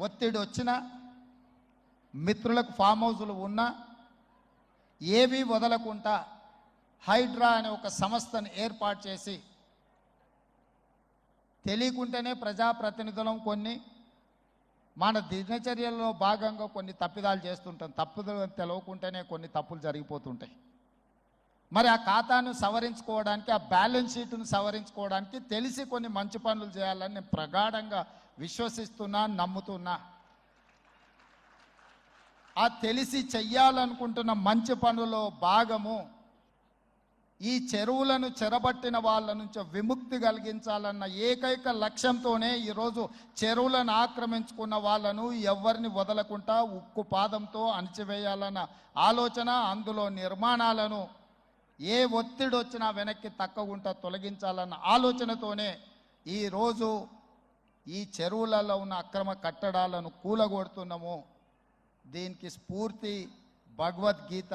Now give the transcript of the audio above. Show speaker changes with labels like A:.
A: ఒత్తిడి వచ్చినా, మిత్రులకు ఫామ్ హౌజులు ఉన్నా ఏవి వదలకుండా హైడ్రా అనే ఒక సంస్థను ఏర్పాటు చేసి, తెలియకుంటేనే ప్రజాప్రతినిధులం కొన్ని మన దినచర్యల్లో భాగంగా కొన్ని తప్పిదాలు చేస్తుంటాం. తప్పులు తెలవకుంటేనే కొన్ని తప్పులు జరిగిపోతుంటాయి. మరి ఆ ఖాతాను సవరించుకోవడానికి, ఆ బ్యాలెన్స్ షీట్ను సవరించుకోవడానికి తెలిసి కొన్ని మంచి పనులు చేయాలని నేను ప్రగాఢంగా విశ్వసిస్తున్నా, నమ్ముతున్నా. ఆ తెలిసి చెయ్యాలనుకుంటున్న మంచి పనులో భాగము ఈ చెరువులను చెరబట్టిన వాళ్ళ నుంచి విముక్తి కలిగించాలన్న ఏకైక లక్ష్యంతోనే ఈరోజు చెరువులను ఆక్రమించుకున్న వాళ్ళను ఎవరిని వదలకుండా ఉక్కు పాదంతో అణిచివేయాలన్న ఆలోచన, అందులో నిర్మాణాలను ఏ ఒత్తిడి వచ్చినా వెనక్కి తక్కకుండా తొలగించాలన్న ఆలోచనతోనే ఈరోజు ఈ చెరువులలో ఉన్న అక్రమ కట్టడాలను కూలగొడుతున్నాము. దీనికి స్ఫూర్తి భగవద్గీత